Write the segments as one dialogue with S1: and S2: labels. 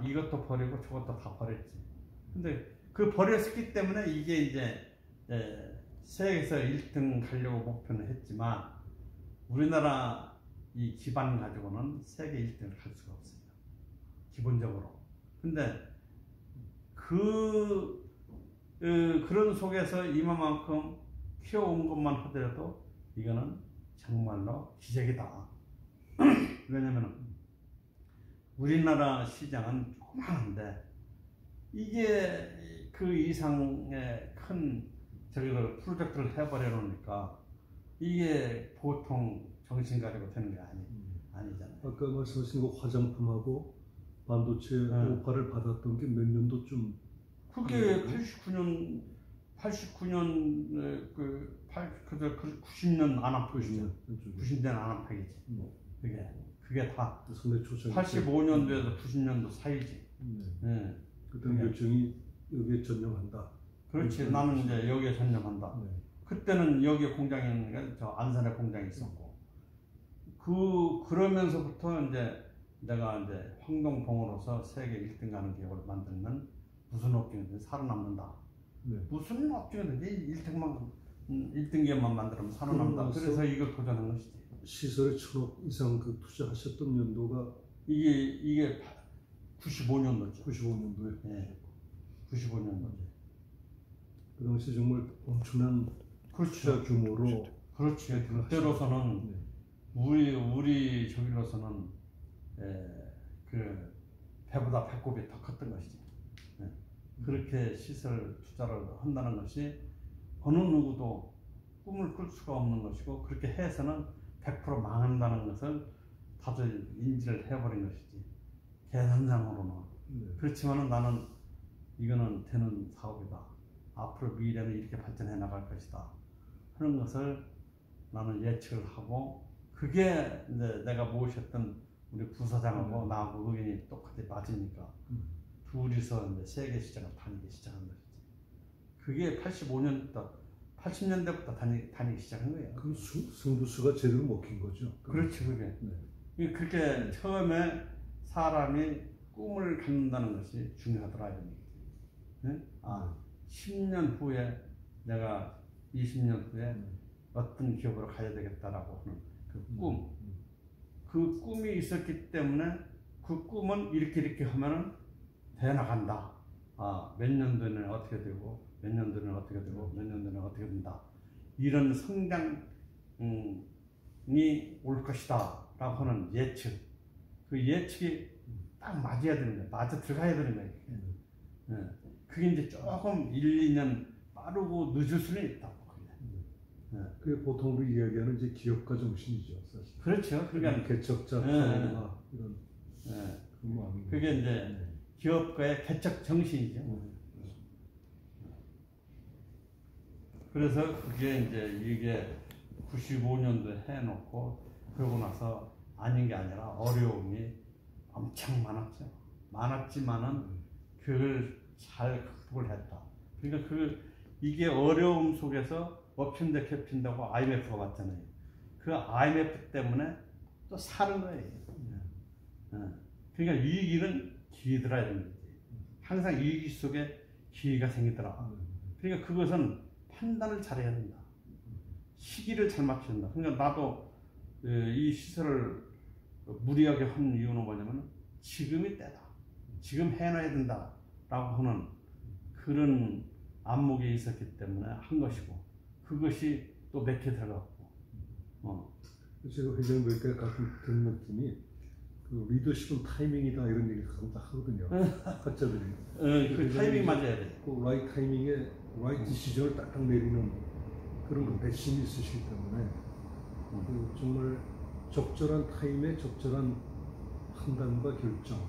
S1: 이것도 버리고 저것도 다 버렸지. 근데 그 버렸기 때문에 이게 이제 세계에서 1등 가려고 목표는 했지만 우리나라 이 기반 가지고는 세계 1등을 갈 수가 없어요. 기본적으로. 근데 그런 속에서 이만큼 키워온 것만 하더라도 이거는 정말로 기적이다. 왜냐면 우리나라 시장은 조그마한데 이게 그 이상의 큰 저기를 프로젝트를 해버려 놓으니까 이게 보통 정신 가지고 되는 게 아니잖아요.
S2: 아까 말씀하신 그 화장품하고 반도체 오파를 받았던 게 몇 년도쯤?
S1: 그게 89년 90년 안팎이죠. 90년 안팎이지. 그게 다 85년도에서 90년도 사이지.
S2: 그때는 결정이 여기에 전념한다.
S1: 그렇지. 나는 이제 여기에 전념한다. 그때는 여기에 공장이 저 안산에 공장이 있었고 그러면서부터 이제 내가 이제 황동봉으로서 세계 1등 가는 기업을 만들면 무슨 업종이든지 살아남는다. 무슨 업종이든지 1등 기업만 만들면 살아남는다. 그래서 이걸 도전한 것이지.
S2: 시설에 1,000억 이상 그 투자하셨던 연도가
S1: 이게 95년도죠.
S2: 95년도에.
S1: 네. 95년도죠.
S2: 그 당시 정말 엄청난 투자 규모로.
S1: 그렇지. 그때로서는 우리 저기로서는 그 배보다 배꼽이 더 컸던 것이지. 그렇게 시설 투자를 한다는 것이 어느 누구도 꿈을 꿀 수가 없는 것이고 그렇게 해서는 100% 망한다는 것을 다들 인지를 해버린 것이지. 계산상으로는. 그렇지만은 나는 이거는 되는 사업이다. 앞으로 미래는 이렇게 발전해 나갈 것이다. 하는 것을 나는 예측을 하고 그게 이제 내가 모셨던 우리 부사장하고 나하고 의견이 똑같이 맞으니까 둘이서 이제 세계 시장을 다니기 시작한 것이지. 그게 80년대부터 다니기 시작한 거예요.
S2: 그럼 승부수가 제대로 먹힌 거죠?
S1: 그렇지, 그게. 그렇게 처음에 사람이 꿈을 갖는다는 것이 중요하더라. 네? 10년 후에 내가 20년 후에 어떤 기업으로 가야 되겠다라고 하는 그 꿈. 그 꿈이 있었기 때문에 그 꿈은 이렇게 하면은 돼 나간다. 몇 년도에는 어떻게 되고, 몇 년도에는 어떻게 되고, 몇 년도에는 어떻게 된다. 이런 성장이 올 것이다. 라고 하는 예측. 그 예측이 딱 맞아야 되는 거예요. 맞아 들어가야 되는 거예요. 그게 이제 조금 1, 2년 빠르고 늦을 수는 있다.
S2: 그게 보통 우리 이야기하는 이제 기업가 정신이죠, 사실.
S1: 그렇죠. 그러니까
S2: 개척자 이런 그런 마음이.
S1: 그게 이제 기업가의 개척 정신이죠. 그래서 그게 이제 이게 95년도에 해놓고 그러고 나서 아닌 게 아니라 어려움이 엄청 많았죠. 많았지만은 그걸 잘 극복을 했다. 그러니까 이게 어려움 속에서 업힌다 겹친다고 IMF가 왔잖아요. 그 IMF 때문에 또 사는 거예요. 그러니까 위기는 기회더라 이런 거지. 항상 위기 속에 기회가 생기더라. 그러니까 그것은 판단을 잘해야 된다. 시기를 잘 맞춰야 된다. 그러니까 나도 이 시설을 무리하게 한 이유는 뭐냐면 지금이 때다. 지금 해놔야 된다. 라고 하는 그런 안목이 있었기 때문에 한 것이고 그것이 또 몇 개 들어갔고.
S2: 제가 회장님 뵐때 가끔 드는 느낌이 그 리더십은 타이밍이다 이런 얘기 가끔 다 하거든요. 학자들이.
S1: 그 타이밍 맞아야 돼.
S2: 그 라이트 타이밍에 라이트 디시전을 딱딱 내리는 그런 그 배심이 있으시기 때문에 그 정말 적절한 타임에 적절한 판단과 결정.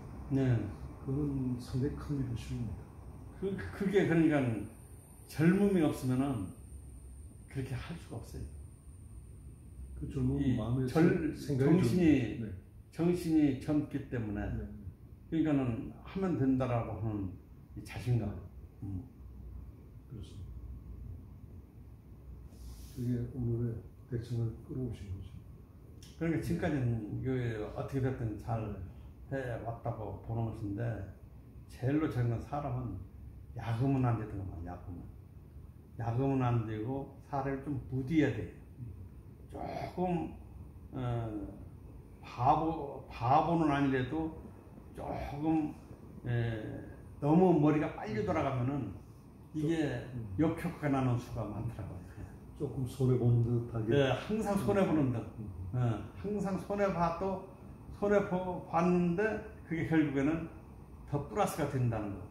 S2: 그건 상당히 큰 리더십입니다.
S1: 그게 그러니까 젊음이 없으면은 그렇게 할 수가 없어요.
S2: 그 젊은 마음의
S1: 정신이 젊기 때문에 그러니까는 하면 된다라고 하는 이 자신감.
S2: 그렇습니다. 그게 오늘의 대청을 끌어오신 거죠.
S1: 그러니까 지금까지는 이게 어떻게 됐든 잘 왔다고 보는 것인데 제일로 적은 건 사람은 야금은 안 되더만 야금은 안 되고 사람이 좀 무디해야 돼요. 조금 바보는 아니래도 조금 너무 머리가 빨리 돌아가면은 이게 역효과가 나는 수가 많더라고요.
S2: 조금 손해 보는 듯하게.
S1: 네, 항상 손해 보는 듯. 항상 손해 봤는데 그게 결국에는 더 플러스가 된다는 거.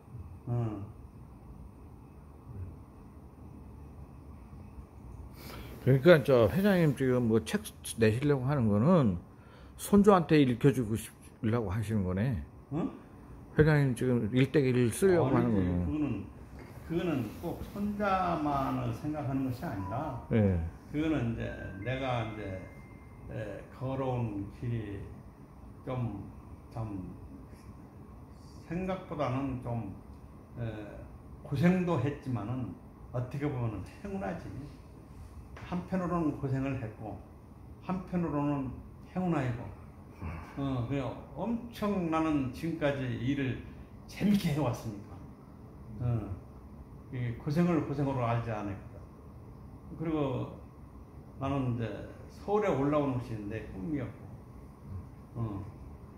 S3: 그러니까 저 회장님 지금 뭐 책 내시려고 하는 거는 손주한테 읽혀주고 싶으려고 하시는 거네.
S1: 응?
S3: 회장님 지금 일대기를 쓰려고 하는 거는.
S1: 그거는 꼭 손자만을 생각하는 것이 아니라,
S3: 네.
S1: 그거는 이제 내가 이제 걸어온 길이 좀 생각보다는 좀 고생도 했지만은 어떻게 보면 행운하지. 한편으로는 고생을 했고 한편으로는 행운아이고 엄청 나는 지금까지 일을 재밌게 해왔으니까 고생으로 알지 않았거든. 그리고 나는 이제 서울에 올라오는 것이 내 꿈이었고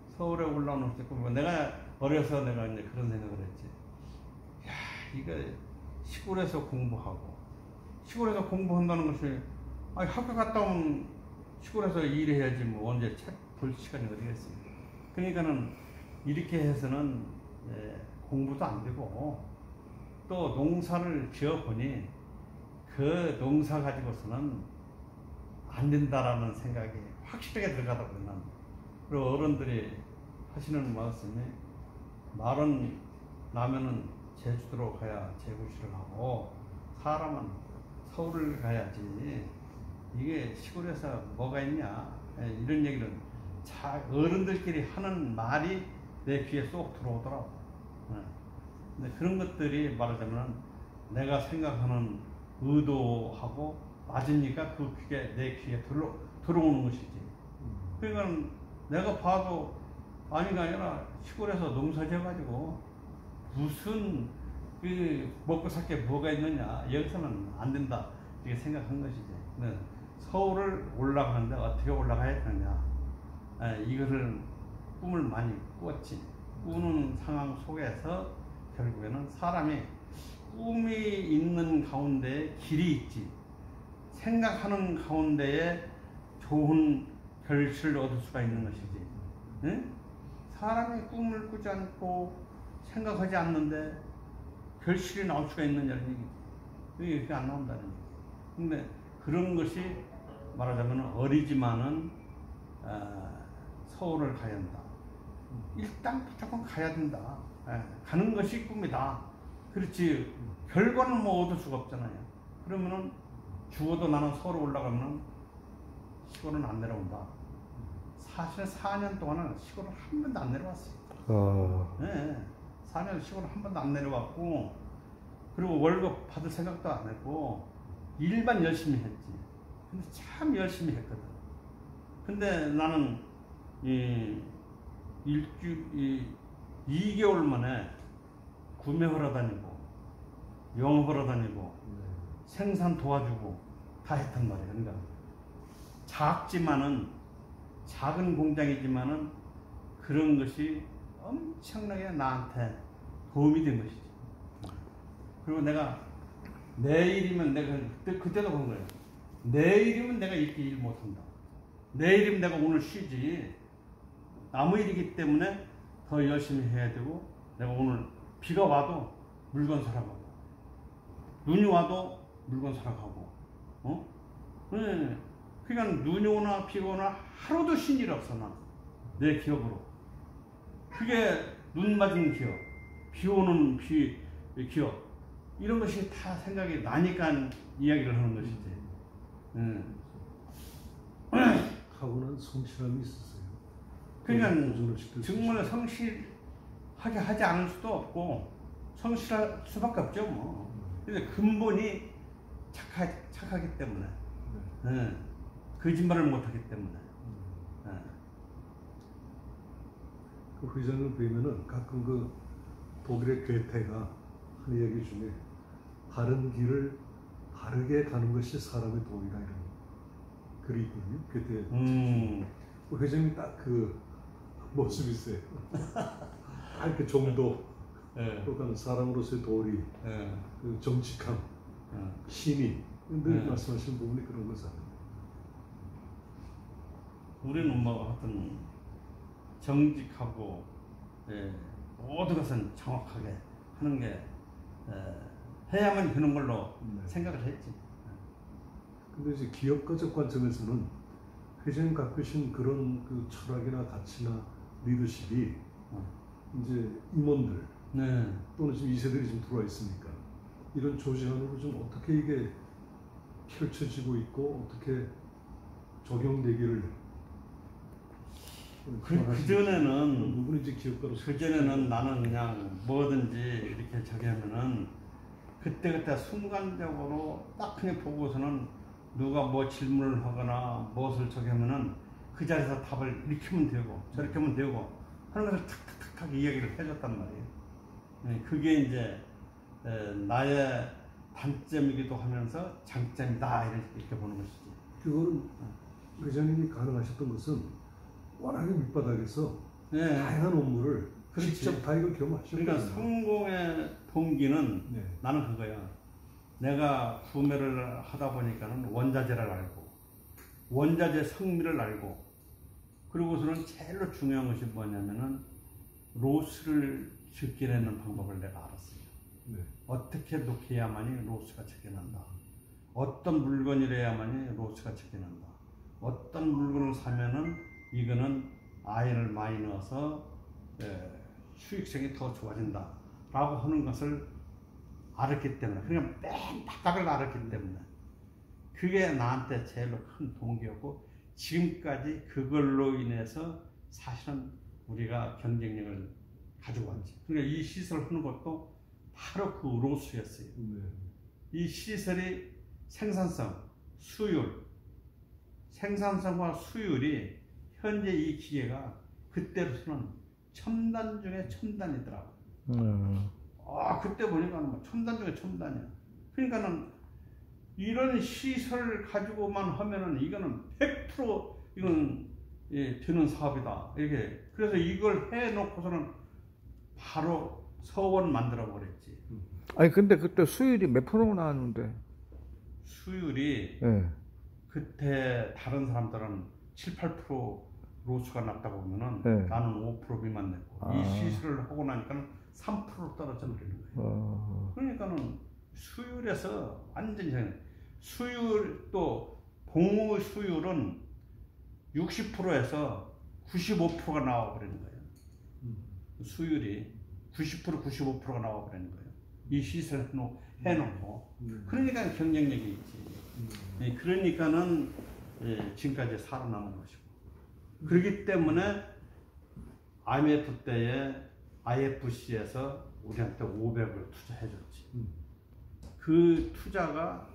S1: 서울에 올라오는 것이 꿈이고 내가 어려서 내가 이제 그런 생각을 했지. 야, 이거 시골에서 공부한다는 것이 학교 갔다 오면 시골에서 일해야지 뭐 언제 책 볼 시간이 어디겠습니까? 그러니까는 이렇게 해서는 공부도 안 되고 또 농사를 지어보니 그 농사 가지고서는 안 된다라는 생각이 확실하게 들어가더라고요. 난. 그리고 어른들이 하시는 말씀이 말은 나면은 제주도로 가야 제구시를 하고 사람은 서울을 가야지 이게 시골에서 뭐가 있냐 이런 얘기를 어른들끼리 하는 말이 내 귀에 쏙 들어오더라고. 근데 그런 것들이 말하자면 내가 생각하는 의도하고 맞으니까 그게 내 귀에 들어오는 것이지. 그러니까 내가 봐도 아니가 아니라 시골에서 농사 지어가지고 무슨 먹고 살 게 뭐가 있느냐, 여기서는 안 된다 이렇게 생각한 것이지. 근데 서울을 올라가는데 어떻게 올라가야 되느냐, 이거를 꿈을 많이 꾸었지. 꾸는 상황 속에서 결국에는 사람이 꿈이 있는 가운데에 길이 있지, 생각하는 가운데에 좋은 결실을 얻을 수가 있는 것이지. 응? 사람이 꿈을 꾸지 않고 생각하지 않는데 결실이 나올 수가 있느냐는 얘기지. 그게 이렇게 안 나온다는 얘기지. 근데 그런 것이 말하자면 어리지만은 서울을 가야 한다. 일단 무조건 가야 된다. 가는 것이 꿈이다. 그렇지 결과는 뭐 얻을 수가 없잖아요. 그러면은 죽어도 나는 서울 올라가면은 시골은 안 내려온다. 사실 4년 동안은 시골을 한 번도 안 내려왔어요. 네, 4년 시골을 한 번도 안 내려왔고, 그리고 월급 받을 생각도 안 했고 일만 열심히 했지. 근데 참 열심히 했거든. 근데 나는 2개월 만에 구매하러 다니고 영업하러 다니고 생산 도와주고 다 했단 말이야. 그러니까 작지만은 작은 공장이지만은 그런 것이 엄청나게 나한테 도움이 된 것이지. 그리고 내가 내일이면 내가 그때도 그런 거예요. 내일이면 내가 이렇게 일 못한다. 내일이면 내가 오늘 쉬지. 아무 일이기 때문에 더 열심히 해야 되고, 내가 오늘 비가 와도 물건 사러 가고 눈이 와도 물건 사러 가고 그러니까 눈이 오나 비가 오나 하루도 쉰 일 없어. 난 내 기억으로 그게 눈 맞은 기억, 비 오는 기억, 이런 것이 다 생각이 나니까 이야기를 하는 것이지.
S2: 하고는 성실함이 있었어요.
S1: 그러니까 정말 성실하게 하지 않을 수도 없고 성실할 수밖에 없죠 뭐. 근데 근본이 착하기 때문에, 거짓말을 못하기 때문에.
S2: 그 회장을 뵈면은 가끔 그 독일의 괴테가 한 이야기 중에 바른 길을 바르게 가는 것이 사람의 도리다 이런 글이 있거든요. 괴테. 그 회장이 딱 그 모습이세요. 이렇게 정도, 또 사람으로서의 도리, 그 정직함, 신이 늘 말씀하시는 부분이 그런 거잖아요.
S1: 우리는 뭐 하여튼 정직하고 모든 것은 정확하게 하는 게 해야만 되는 걸로 생각을 했지.
S2: 근데 이제 기업가적 관점에서는 회장님 갖고 계신 그런 그 철학이나 가치나 리더십이 이제 임원들 또는 지금 2세들이 지금 들어와 있으니까 이런 조직 안으로 좀 어떻게 이게 펼쳐지고 있고 어떻게 적용되기를
S1: 그전에는
S2: 부분이 이제 기업가로서
S1: 그전에는 나는 그냥 뭐든지 이렇게 저기 하면은 그때그때 순간적으로 딱 그냥 보고서는 누가 뭐 질문을 하거나 무엇을 저기 하면은 그 자리에서 답을 이렇게 하면 되고 저렇게 하면 되고 하는 것을 탁탁탁탁 이야기를 해줬단 말이에요. 그게 이제 나의 단점이기도 하면서 장점이다 이렇게 보는 것이지.
S2: 그거는 회장님이 가능하셨던 것은 워낙에 밑바닥에서 다양한 업무를 직접 다 이걸 경험하셨거든요.
S1: 그러니까 성공의 동기는 나는 그거야. 내가 구매를 하다 보니까는 원자재를 알고 원자재 성미를 알고 그리고서는 제일로 중요한 것이 뭐냐면은 로스를 적게내는 방법을 내가 알았어요. 어떻게 녹여야만이 로스가 적게난다. 어떤 물건이래야만이 로스가 적게난다. 어떤 물건을 사면은 이거는 아연을 많이 넣어서 수익성이 더 좋아진다 라고 하는 것을 알았기 때문에 그냥 맨 바닥을 알았기 때문에 그게 나한테 제일 큰 동기였고 지금까지 그걸로 인해서 사실은 우리가 경쟁력을 가지고 왔지. 그러니까 이 시설을 하는 것도 바로 그 로스였어요. 이 시설이 생산성, 수율, 생산성과 수율이 현재 이 기계가 그때로서는 첨단 중에 첨단이더라고. 그때 보니까 뭐 첨단 중에 첨단이야. 그러니까는 이런 시설을 가지고만 하면은 이거는 100% 이건 되는 사업이다. 이게 그래서 이걸 해놓고서는 바로 서원 만들어 버렸지.
S3: 아니 근데 그때 수율이 몇 프로 나왔는데?
S1: 수율이 그때 다른 사람들은 7, 8% 로스가 났다고 보면은 나는 5% 미만 냈고 이 시술을 하고 나니까는 3% 떨어져 버리는 거예요. 그러니까는 수율에서 완전히 수율 또 봉우 수율은 60%에서 95%가 나와 버리는 거예요. 수율이 90% 95%가 나와 버리는 거예요. 이 시설 해놓고 그러니까 경쟁력이 있지. 그러니까는 지금까지 살아남은 것이고 그렇기 때문에 IMF 때에 IFC에서 우리한테 500을 투자해줬지. 그 투자가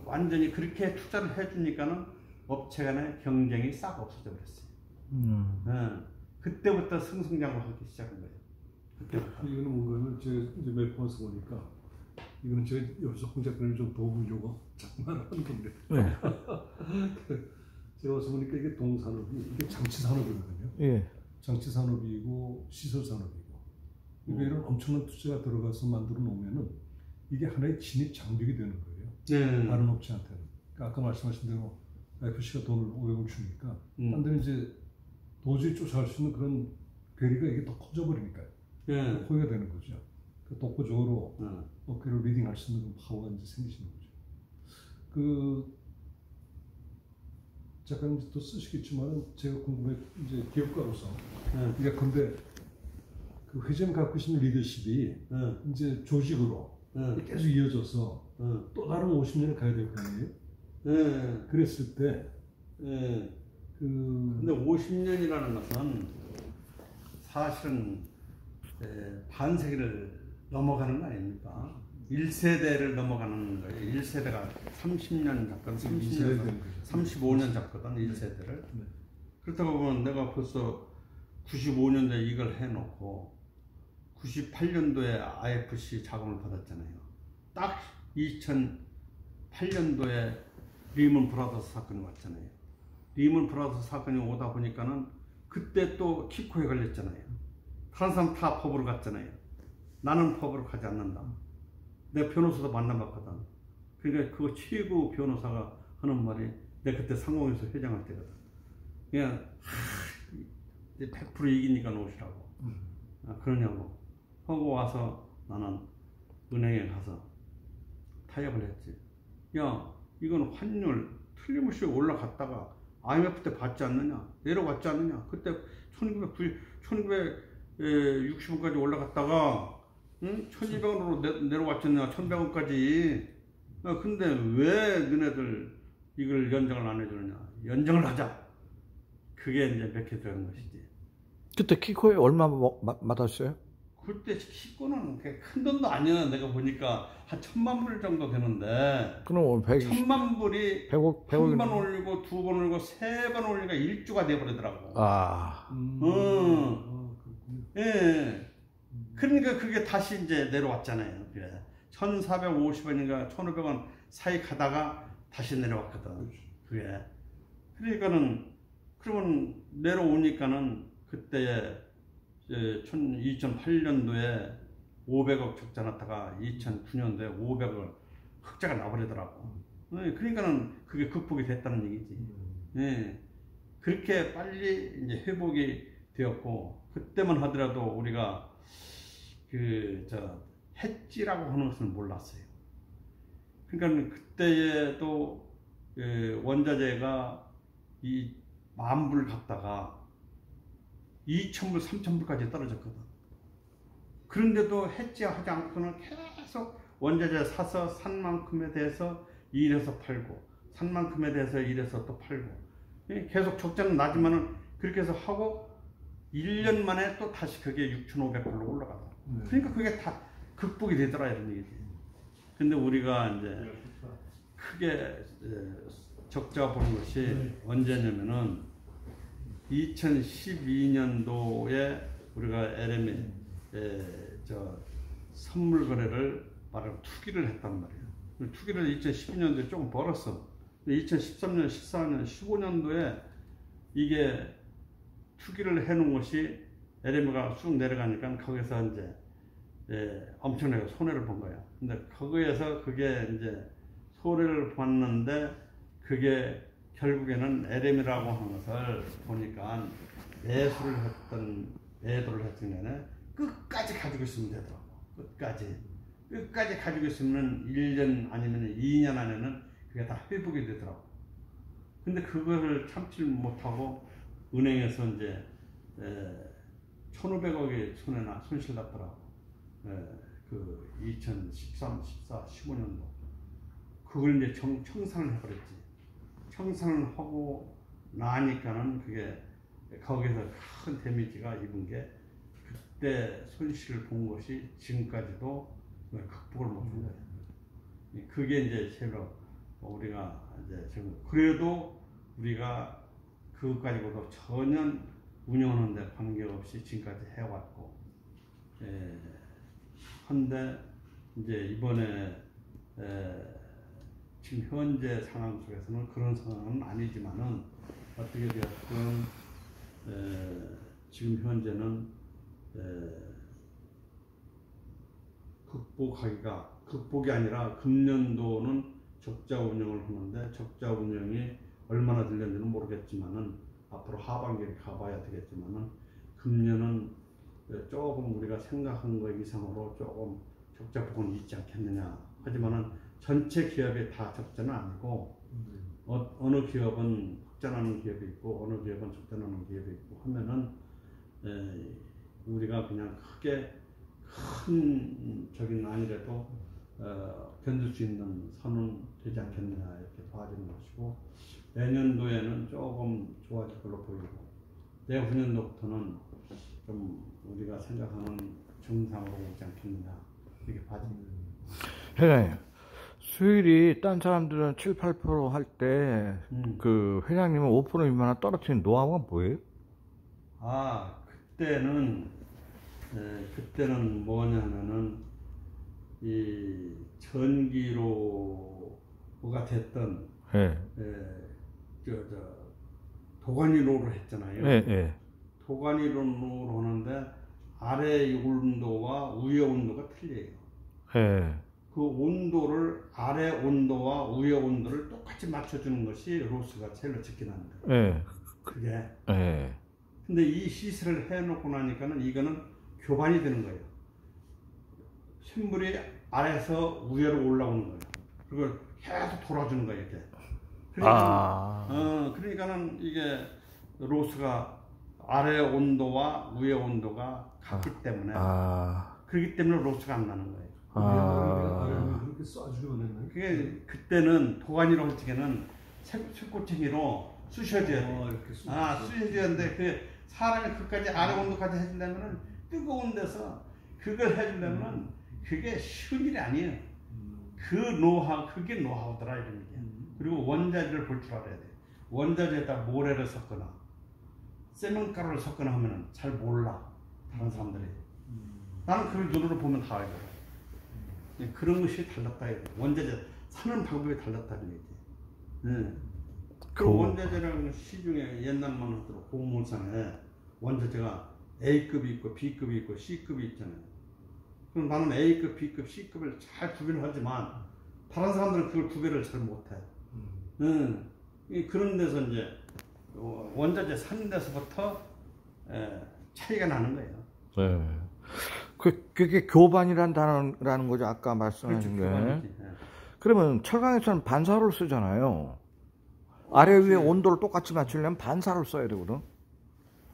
S1: 완전히 그렇게 투자를 해주니까는 업체 간의 경쟁이 싹 없어져 버렸어요. 그때부터 승승장구하기 시작한 거예요. 그때부터.
S2: 이거는 뭔가는 제가 이제 몇 번 써보니까 이거는 제가 여기서 홍 작가님 좀 도움주려고 장난하는 건데. 제가 와서 보니까 이게 동산업이 이게 장치산업이거든요. 장치산업이고 시설산업이고 이런 엄청난 투자가 들어가서 만들어 놓으면은 이게 하나의 진입 장벽이 되는 거예요. 다른 업체한테는. 그러니까 아까 말씀하신 대로 IFC가 돈을 500을 주니까 딴 데는 이제 도저히 쫓아갈 수 있는 그런 괴리가 이게 더 커져버리니까요. 포기가 되는 거죠. 그 독보적으로 업계를 리딩할 수 있는 파워가 이제 생기시는 거죠. 그 작가님도 쓰시겠지만 제가 궁금해 이제 기업가로서 근데 그 회장 갖고 계신 리더십이 이제 조직으로 계속 이어져서 또 다른 50년을 가야 될 거 아니에요? 그랬을 때
S1: 근데 50년이라는 것은 사실은 반세기를 넘어가는 거 아닙니까? 1세대를 넘어가는 거예요. 1세대가 30년 잡거든, 30년, 35년 잡거든, 1세대를. 그렇다고 보면 내가 벌써 95년도에 이걸 해놓고 98년도에 IFC 자금을 받았잖아요. 딱 2008년도에 리먼 브라더스 사건이 왔잖아요. 리먼 브라더스 사건이 오다 보니까는 그때 또 키코에 걸렸잖아요. 다른 사람 다 법으로 갔잖아요. 나는 법으로 가지 않는다. 내가 변호사도 만나봤거든. 그러니까 그 최고 변호사가 하는 말이, 내가 그때 상공에서 회장할 때거든. 그냥 100% 이기니까 오시라고. 그러냐고 하고 와서 나는 은행에 가서 타협을 했지. 야, 이건 환율 틀림없이 올라갔다가 IMF 때 받지 않느냐, 내려갔지 않느냐. 그때 1960원까지 올라갔다가 1200원으로 내려왔잖냐, 1100원까지. 근데 왜 너네들 이걸 연장을 안 해주느냐. 연장을 하자. 그게 이제 맥혀 들어간 것이지.
S3: 그때 키코에 얼마 받았어요?
S1: 그때 키코는 큰 돈도 아니야. 내가 보니까 한 1000만 불 정도 되는데.
S3: 그럼
S1: 1000만 불이
S3: 100억,
S1: 한 번 올리고, 두 번 올리고, 세 번 올리니까 1조가 돼버리더라고. 예. 그러니까 그게 다시 이제 내려왔잖아요. 그래. 1450원인가 1500원 사이 가다가 다시 내려왔거든. 그게. 그러니까는, 그러면 내려오니까는 그때 2008년도에 500억 적자 났다가 2009년도에 500억 흑자가 나버리더라고. 그러니까는 그게 극복이 됐다는 얘기지. 예. 그렇게 빨리 이제 회복이 되었고, 그때만 하더라도 우리가 해지라고 하는 것을 몰랐어요. 그러니까 그때에도 원자재가 이 10,000불 갔다가 2,000불, 3,000불까지 떨어졌거든. 그런데도 해지하지 않고는 계속 원자재 사서 산 만큼에 대해서 일해서 팔고, 산 만큼에 대해서 일해서 또 팔고, 계속 적자는 나지만은 그렇게 해서 하고 1년 만에 또 다시 그게 6,500불로 올라가더라고. 그러니까 그게 다 극복이 되더라, 이런 얘기지. 근데 우리가 이제 크게 적자 보는 것이 언제냐면은 2012년도에 우리가 LME 선물 거래를 말하면 투기를 했단 말이에요. 투기를 2012년도에 조금 벌었어. 2013년, 14년, 15년도에 이게 투기를 해놓은 것이 LME가 쑥 내려가니까 거기서 이제 엄청나게 손해를 본 거야. 근데 거기에서 그게 이제 손해를 봤는데, 그게 결국에는 LM이라고 하는 것을 보니까 매도를 했던 간에 끝까지 가지고 있으면 되더라고. 끝까지 가지고 있으면 1년 아니면 2년 안에는 그게 다 회복이 되더라고. 근데 그거를 참지 못하고 은행에서 이제 1,500억의 손실 났더라고. 그 2013, 14, 15년도. 그걸 이제 청산을 해버렸지. 청산을 하고 나니까는 그게 거기서 큰 데미지가 입은 게, 그때 손실을 본 것이 지금까지도 극복을 못한 거예요. 그게 이제 제가 우리가 이제 지금 그래도 우리가 그것 가지고도 전혀 운영하는데 관계없이 지금까지 해왔고, 한데 이제 이번에 지금 현재 상황 속에서는 그런 상황은 아니지만은 어떻게 되었든 지금 현재는 극복이 아니라 금년도는 적자 운영을 하는데, 적자 운영이 얼마나 들렸는지는 모르겠지만은 앞으로 하반기를 가봐야 되겠지만은 금년은 조금 우리가 생각한 것 이상으로 조금 적자 부분이 있지 않겠느냐. 하지만은 전체 기업이 다 적자는 아니고 어느 기업은 흑자나는 기업이 있고 어느 기업은 적자나는 기업이 있고 하면은 우리가 그냥 크게 큰 적인 아니라도 견딜 수 있는 선은 되지 않겠느냐 이렇게 봐지는 것이고, 내년도에는 조금 좋아질 걸로 보이고, 내후년도부터는 좀 우리가 생각하는 정상으로 오지 않겠느냐 이렇게 봐집니다.
S3: 회장님, 수율이 딴 사람들은 7, 8% 할 때 그 회장님은 5% 미만을 떨어뜨린 노하우가 뭐예요?
S1: 그때는 뭐냐면은 이 전기로가 됐던
S3: 예.
S1: 도가니로를 했잖아요.
S3: 예, 예.
S1: 도가니로로 하는데 아래 온도와 위에 온도가 틀려요.
S3: 예.
S1: 그 온도를 아래 온도와 위에 온도를 똑같이 맞춰주는 것이 로스가 첼로 찍긴 합니다.
S3: 예.
S1: 그게.
S3: 예.
S1: 근데 이 시설을 해놓고 나니까는 이거는 교반이 되는 거예요. 샘물이 아래에서 위로 올라오는 거예요. 그리고 계속 돌아주는 거예요, 이렇게. 그러니까는 이게 로스가 아래 온도와 위에 온도가 같기 때문에 그렇기 때문에 로스가 안 나는 거예요.
S2: 그렇게 쏴주기만 했나요?
S1: 그게 그때는 도가니로 할 적에는 쇠꼬챙이로 쑤셔줘야 돼요.
S2: 이렇게
S1: 쑤셔줘야 하는데 그 사람이 그까지 아래 온도까지 해준다면은 뜨거운 데서 그걸 해주려면은 그게 쉬운 일이 아니에요. 그게 노하우더라 이런 얘기야. 그리고 원자재를 볼 줄 알아야 돼. 원자재에다 모래를 섞거나 세면가루를 섞거나 하면은 잘 몰라 다른 사람들이. 나는 그걸 눈으로 보면 다 알거든. 그런 것이 달랐다 이거야. 원자재 사는 방법이 달랐다는 얘기지. 그 원자재라는 시중에 옛날만 하도록 공무원상에 원자재가 A급이 있고 B급이 있고 C급이 있잖아요. 그럼 나는 A급, B급, C급을 잘 구별을 하지만 다른 사람들은 그걸 구별을 잘 못해. 그런 데서 이제 원자재 사는 데서부터 차이가 나는 거예요.
S3: 네. 그게 교반이라는 단어라는 거죠. 아까 말씀하신 게.
S1: 교반이지.
S3: 그러면 철강에서는 반사로를 쓰잖아요. 아래 위에 온도를 똑같이 맞추려면 반사로를 써야 되거든.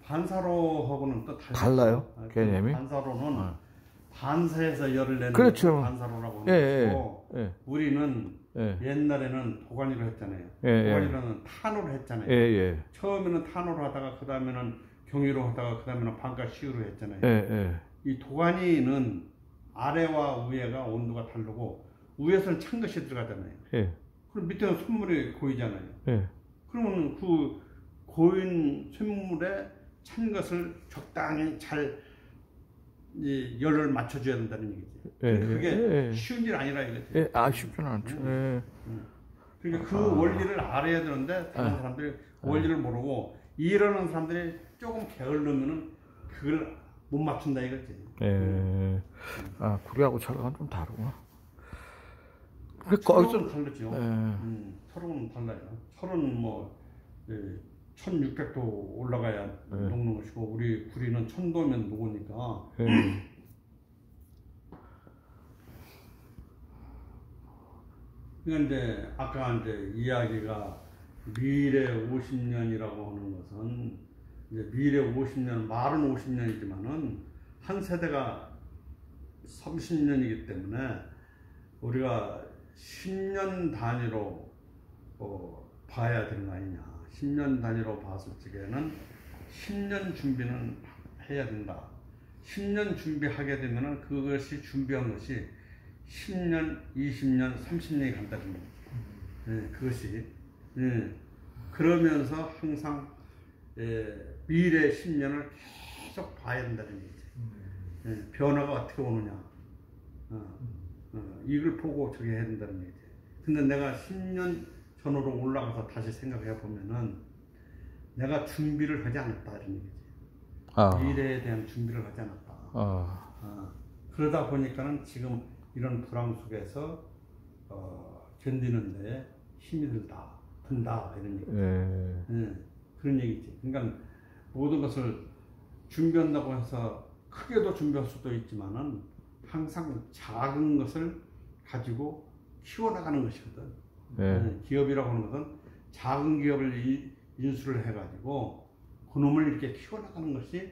S1: 반사로하고는 또
S3: 달라요? 개념이?
S1: 반사로는 반사해서 열을 내는
S3: 그렇죠.
S1: 반사로라고 하는 것이고
S3: 예.
S1: 우리는 옛날에는 도가니로 했잖아요.
S3: 예.
S1: 도가니로는 탄으로 했잖아요.
S3: 예.
S1: 처음에는 탄으로 하다가 그 다음에는 경유로 하다가 그 다음에는 반가시우로 했잖아요.
S3: 예.
S1: 이 도가니는 아래와 위에가 온도가 다르고 위에서는 찬 것이 들어가잖아요.
S3: 예.
S1: 그럼 밑에는 쇳물이 고이잖아요.
S3: 예.
S1: 그러면 그 고인 쇳물에 찬 것을 적당히 잘 이제 열을 맞춰줘야 된다는 얘기지. 그게 쉬운 일 아니라 이거지.
S3: 쉽지는 않죠.
S1: 그러니까 그 원리를 알아야 되는데 다른 사람들이 원리를 모르고 이러는 사람들이 조금 게을르면은 그걸 못 맞춘다 이거지.
S3: 구리하고 철강은 좀 다르구나.
S1: 철은 다르죠. 철은 달라요. 철은 뭐 1600도 올라가야 녹는 것이고 우리 구리는 1000도면 녹으니까. 그러니까 이제 아까 이제 이야기가 미래 50년이라고 하는 것은 이제 미래 50년 말은 50년이지만은 한 세대가 30년이기 때문에 우리가 10년 단위로 봐야 되는 거 아니냐. 10년 단위로 봤을 적에는 10년 준비는 해야 된다. 10년 준비하게 되면은 그것이 준비한 것이 10년, 20년, 30년이 간다는 거예요. 그것이. 그러면서 항상 미래 10년을 계속 봐야 된다는 얘기죠. 변화가 어떻게 오느냐. 이걸 보고 저기 해야 된다는 얘기죠. 근데 내가 10년 전으로 올라가서 다시 생각해 보면은 내가 준비를 하지 않았다 이런 얘기지. 미래에 대한 준비를 하지 않았다. 그러다 보니까는 지금 이런 불황 속에서 견디는데 힘이 든다 이런 얘기지. 그런 얘기지. 그러니까 모든 것을 준비한다고 해서 크게도 준비할 수도 있지만은 항상 작은 것을 가지고 키워나가는 것이거든. 기업이라고 하는 것은 작은 기업을 인수를 해가지고 그놈을 이렇게 키워나가는 것이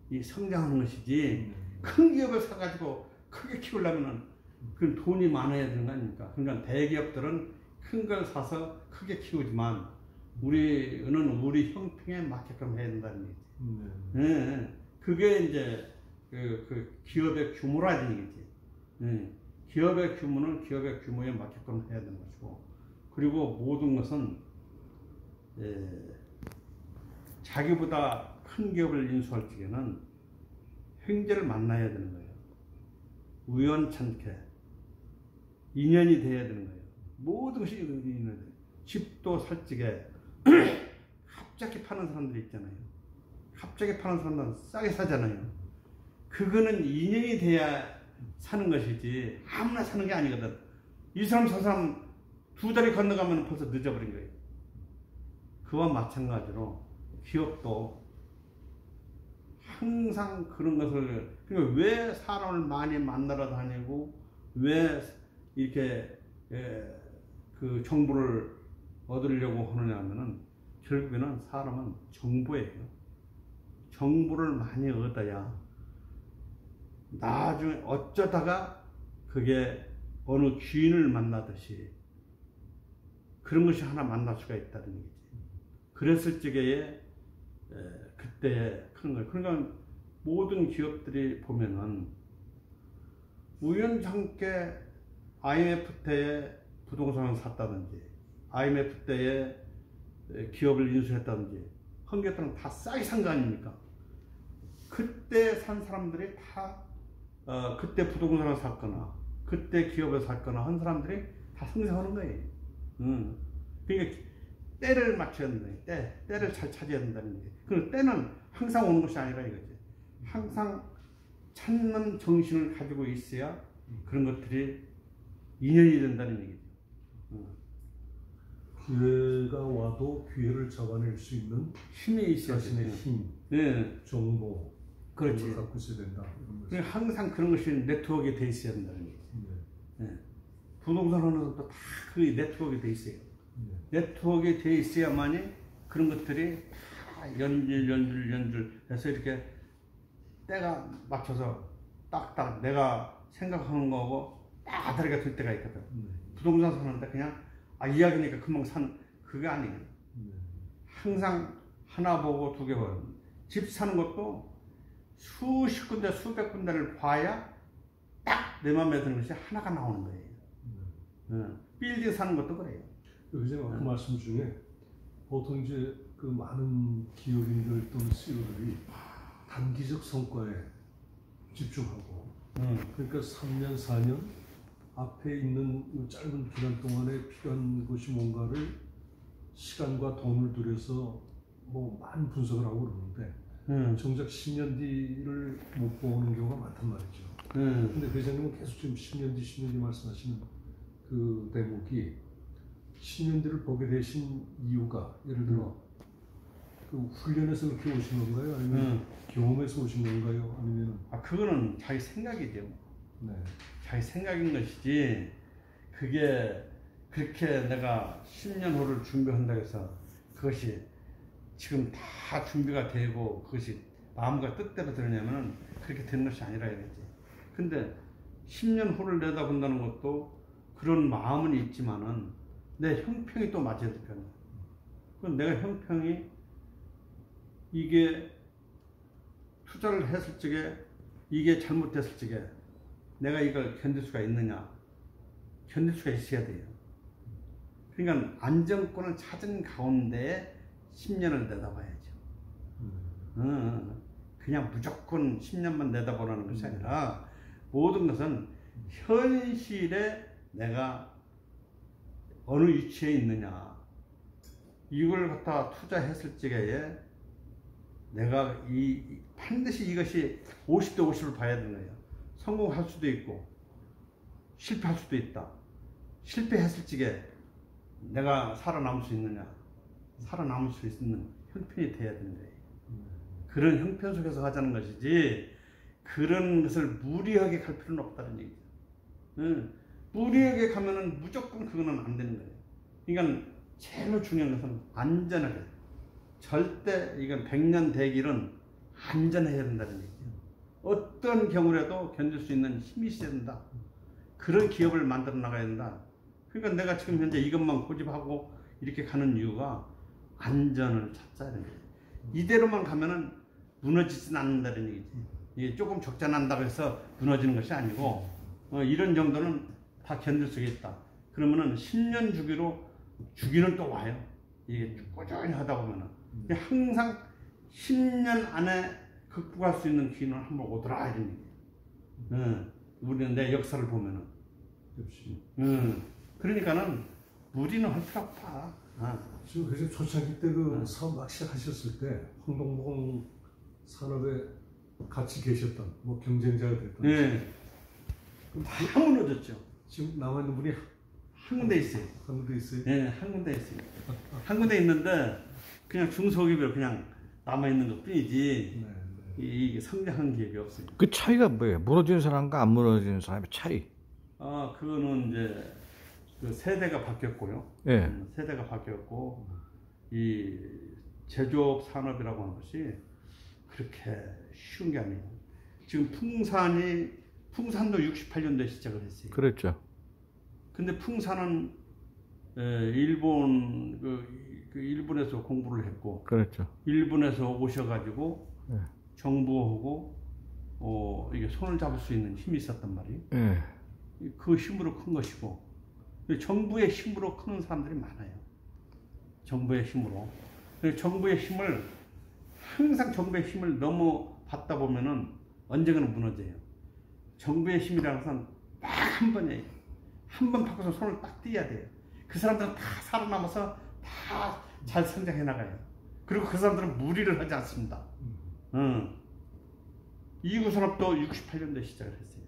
S1: 이 성장하는 것이지. 큰 기업을 사가지고 크게 키우려면은 그 돈이 많아야 되는 거 아닙니까? 그러니까 대기업들은 큰 걸 사서 크게 키우지만 우리는 우리 형평에 맞게끔 해야 된다는 얘기지. 그게 이제 그 기업의 규모라는 얘기지. 기업의 규모는 기업의 규모에 맞게끔 해야 되는 것이고, 그리고 모든 것은 자기보다 큰 기업을 인수할 적에는 횡재를 만나야 되는 거예요. 우연찮게 인연이 돼야 되는 거예요. 모든 것이 인연이. 집도 살찌게 갑자기 파는 사람들이 있잖아요. 갑자기 파는 사람들은 싸게 사잖아요. 그거는 인연이 돼야 사는 것이지 아무나 사는 게 아니거든. 이 사람 저 사람 두 다리 건너가면 벌써 늦어버린 거예요. 그와 마찬가지로 기업도 항상 그런 것을, 그러니까 왜 사람을 많이 만나러 다니고 왜 이렇게 그 정보를 얻으려고 하느냐 하면은 결국에는 사람은 정보예요. 정보를 많이 얻어야 나중에 어쩌다가 그게 어느 귀인을 만나듯이 그런 것이 하나 만날 수가 있다는 얘기지. 그랬을 적에 그때 그런 거예요. 그러니까 모든 기업들이 보면은 우연찮게 IMF 때에 부동산을 샀다든지 IMF 때에 기업을 인수했다든지 한 것들은 다 싸게 산 거 아닙니까? 그때 산 사람들이 다 그때 부동산을 샀거나 그때 기업을 샀거나 한 사람들이 다 성장하는 거예요. 그러니까 때를 맞춰야 된다. 때를 잘 찾아야 된다는 얘기. 그 때는 항상 오는 것이 아니라 이거지. 항상 찾는 정신을 가지고 있어야 그런 것들이 인연이 된다는 얘기죠.
S2: 기회가 와도 기회를 잡아낼 수 있는
S1: 힘이 있어야
S2: 자신의
S1: 돼요.
S2: 힘,
S1: 네.
S2: 정보,
S1: 그렇지.
S2: 그걸 갖고 있어야 된다.
S1: 그러니까 항상 그런 것이 네트워크에 돼 있어야 된다는 얘기죠. 네. 부동산 하는 것도 다 그 네트워크에 돼 있어요. 네트워크에 돼 있어야만이 그런 것들이 다 연줄 해서 이렇게 때가 맞춰서 딱딱 내가 생각하는 거하고 딱 다르게 될 때가 있거든. 부동산 사는데 그냥 이야기니까 금방 사는 그게 아니에요. 항상 하나 보고 두 개 보고 집 사는 것도 수십 군데 수백 군데를 봐야 딱 내 맘에 드는 것이 하나가 나오는 거예요. 빌딩 사는 것도 그래요.
S2: 여기서 그 말씀 중에 보통 이제 그 많은 기업인들 또는 CEO들이 단기적 성과에 집중하고 그러니까 3년, 4년 앞에 있는 짧은 기간 동안에 필요한 것이 뭔가를 시간과 돈을 들여서 뭐 많은 분석을 하고 그러는데 정작 10년 뒤를 못 보는 경우가 많단 말이죠. 근데 회장님은 계속 지금 10년 뒤 말씀하시는 그 대목이 10년 뒤를 보게 되신 이유가 예를 들어 그 훈련에서 그렇게 오신 건가요? 아니면 경험에서 오신 건가요? 아니면
S1: 그거는 자기 생각이죠.
S2: 네.
S1: 자기 생각인 것이지 그게 그렇게 내가 10년 후를 준비한다고 해서 그것이 지금 다 준비가 되고 그것이 마음과 뜻대로 되느냐면 그렇게 되는 것이 아니라 이거지. 근데 10년 후를 내다본다는 것도 그런 마음은 있지만은 내 형평이 또 맞아야 될 거 아니야. 그럼 내가 형평이 이게 투자를 했을 적에 이게 잘못됐을 적에 내가 이걸 견딜 수가 있느냐. 견딜 수가 있어야 돼요. 그러니까 안정권을 찾은 가운데 10년을 내다봐야죠. 그냥 무조건 10년만 내다보라는 것이 아니라 모든 것은 현실에 내가 어느 위치에 있느냐. 이걸 갖다 투자했을 적에 내가 반드시 이것이 50대 50을 봐야 되는 거예요. 성공할 수도 있고 실패할 수도 있다. 실패했을 적에 내가 살아남을 수 있느냐. 살아남을 수 있는 형편이 돼야 되는 거예요. 그런 형편 속에서 하자는 것이지 그런 것을 무리하게 갈 필요는 없다는 얘기죠. 무리하게 가면은 무조건 그거는 안 되는 거예요. 그러니까 제일 중요한 것은 안전하게. 절대 이건 100년 대길은 안전해야 된다는 얘기죠. 어떤 경우라도 견딜 수 있는 힘이 있어야 된다. 그런 기업을 만들어 나가야 된다. 그러니까 내가 지금 현재 이것만 고집하고 이렇게 가는 이유가 안전을 찾자는 거예요. 이대로만 가면은 무너지진 않는다는 얘기지. 이게 조금 적자 난다고 해서 무너지는 것이 아니고 이런 정도는 다 견딜 수 있다. 그러면은 10년 주기는 또 와요. 이게 꾸준히 하다 보면은 항상 10년 안에 극복할 수 있는 기회는 한번 오더라 이런 얘기. 우리는 내 역사를 보면은.
S2: 역시.
S1: 그러니까는 무리는 할 필요 없다.
S2: 지금 그래서 초창기 때 그 사업 막 시작하셨을 때 황동봉 산업에 같이 계셨던 뭐 경쟁자가 됐던.
S1: 네. 다 무너졌죠.
S2: 지금 남아 있는 분이
S1: 한 군데 있어요.
S2: 한 군데 있어요.
S1: 네, 한 군데 있어요. 한 군데 있는데 그냥 중소기업으로 그냥 남아 있는 것 뿐이지.
S2: 네.
S1: 이게 성장한 기업이 없어요.
S3: 그 차이가 뭐예요? 무너지는 사람과 안 무너지는 사람의 차이.
S1: 그거는 이제 그 세대가 바뀌었고요.
S3: 예.
S1: 세대가 바뀌었고 이 제조업 산업이라고 하는 것이 그렇게 쉬운 게 아니에요. 지금 풍산도 68년도에 시작을 했어요.
S3: 그랬죠.
S1: 근데 풍산은 일본 일본에서 공부를 했고,
S3: 그랬죠.
S1: 일본에서 오셔가지고
S3: 예.
S1: 정부하고 이게 손을 잡을 수 있는 힘이 있었단 말이에요.
S3: 예.
S1: 그 힘으로 큰 것이고, 정부의 힘으로 크는 사람들이 많아요. 정부의 힘으로. 정부의 힘을 항상 정부의 힘을 너무 받다 보면은 언젠가는 무너져요. 정부의 힘이라는 것은 딱 한 번이에요. 한 번 바꿔서 손을 딱 띄어야 돼요. 그 사람들은 다 살아남아서 다 잘 성장해 나가요. 그리고 그 사람들은 무리를 하지 않습니다. 이구산업도 68년도에 시작을 했어요.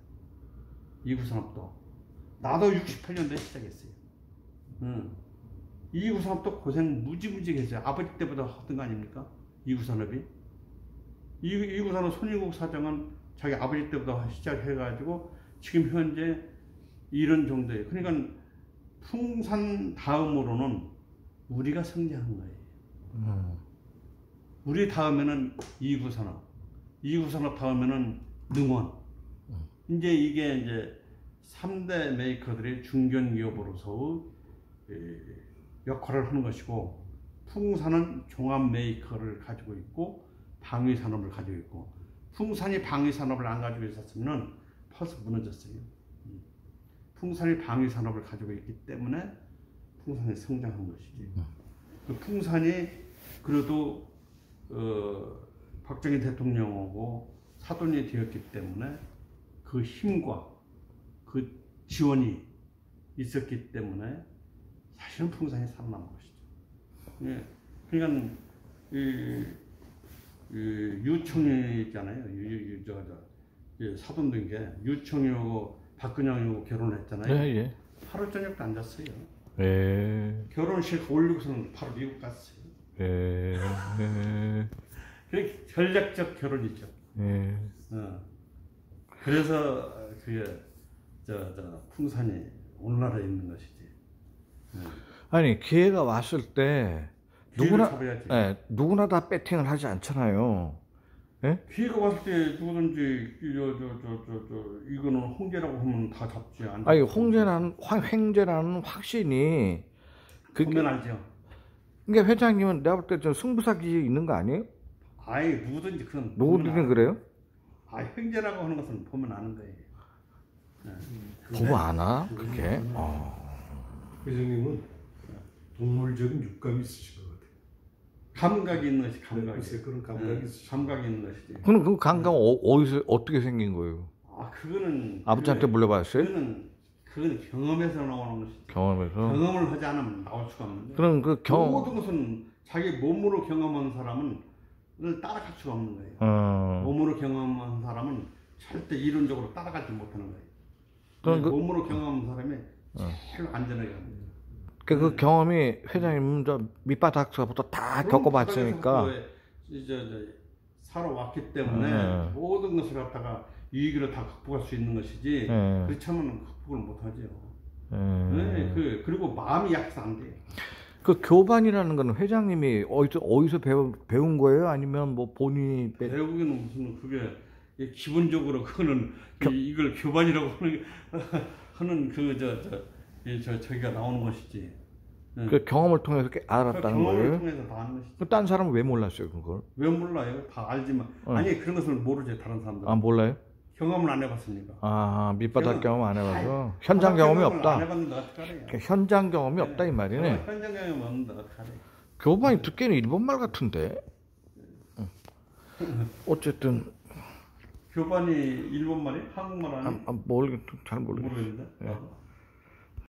S1: 이구산업도. 나도 68년도에 시작했어요. 이구산업도 고생 무지무지게 했어요. 아버지 때보다 하던 거 아닙니까? 이구산업이. 이구산업 손일국 사장은 자기 아버지 때보다 시작해가지고 지금 현재 이런 정도예요. 그러니까 풍산 다음으로는 우리가 성장한 거예요. 우리 다음에는 이구산업, 이구산업 다음에는 능원. 이제 이게 이제 3대 메이커들의 중견기업으로서의 역할을 하는 것이고, 풍산은 종합 메이커를 가지고 있고 방위산업을 가지고 있고, 풍산이 방위산업을 안 가지고 있었으면 벌써 무너졌어요. 풍산이 방위산업을 가지고 있기 때문에 풍산이 성장한 것이지. 그 풍산이 그래도 박정희 대통령하고 사돈이 되었기 때문에 그 힘과 그 지원이 있었기 때문에 사실은 풍산이 살아남은 것이죠. 예. 그러니까 유청이 있잖아요. 사돈 된 게 유청이하고 박근영이하고 결혼했잖아요.
S3: 예, 예.
S1: 하루 저녁도 안 잤어요.
S3: 예.
S1: 결혼식 올리고서는 바로 미국 갔어요.
S3: 예.
S1: 그게 전략적 결혼이죠.
S3: 예.
S1: 그래서 그게 풍산이 오늘날에 있는 것이지.
S3: 아니 기회가 왔을 때 누구나
S1: 잡아야지.
S3: 누구나 다 배팅을 하지 않잖아요. 예?
S1: 기회가 왔을 때 누구든지 이거는 홍제라고 하면 다 잡지 않죠.
S3: 아니 횡재라는 확신이
S1: 보면 알죠.
S3: 그러니까 회장님은 내가 볼 때 좀 승부사기 있는 거 아니에요?
S1: 아예 누구든지 그런.
S3: 누구든지 그래요?
S1: 횡재라고 하는 것은 보면 아는 거예요.
S3: 보고 아나? 그게?
S2: 회장님은 동물적인 육감이 있으신 것 같아요.
S1: 감각이 있는 것이 감각이.
S2: 글쎄 그런 감각이 있으시죠.
S1: 감각이 있는 것이지.
S3: 그럼 그 감각 어디서 어떻게 생긴 거예요?
S1: 그거는
S3: 아버지한테 물려봤어요?
S1: 그거는 경험에서 나오는 것이지.
S3: 경험에서?
S1: 경험을 하지 않으면 나올 수가 없는데.
S3: 그럼 그
S1: 모든 것은 자기 몸으로 경험한 사람은 따라갈 수가 없는 거예요. 몸으로 경험한 사람은 절대 이론적으로 따라가지 못하는 거예요. 그럼 몸으로 경험한 사람이 제일 안전하게 합니다.
S3: 그 경험이 회장님 저 밑바닥서부터 다 겪어봤으니까
S1: 이제 살아왔기 때문에 모든 것을 갖다가 유익으로 다 극복할 수 있는 것이지 그렇지 않으면 극복을 못하죠. 그리고 마음이 약해서 안 돼요.
S3: 그 교반이라는 건 회장님이 어디서 배운 거예요? 아니면 뭐 본인이
S1: 배우기는 무슨 그게 기본적으로 그거는 이걸 교반이라고 하는 저기가 나오는 것이지.
S3: 그 경험을 통해서 알았다는 거예요?
S1: 경험을 통해서 다 아는 것이지.
S3: 딴 사람은 왜 몰랐어요 그걸?
S1: 왜 몰라요? 다 알지만. 아니 그런 것을 모르지 다른 사람들은.
S3: 몰라요?
S1: 경험을 안 해봤으니까.
S3: 밑바닥 경험 안 해봐서 현장 경험이 없다.
S1: 안 해봤는데 어떡하래요?
S3: 현장 경험이 없다 이 말이네.
S1: 현장 경험이 없는데 어떡하래?
S3: 교반이 듣기에는 일본말 같은데. 어쨌든
S1: 교관이 일본말이 한국말 아니?
S3: 잘 모르겠는데.
S1: 모르겠는데.
S3: 예.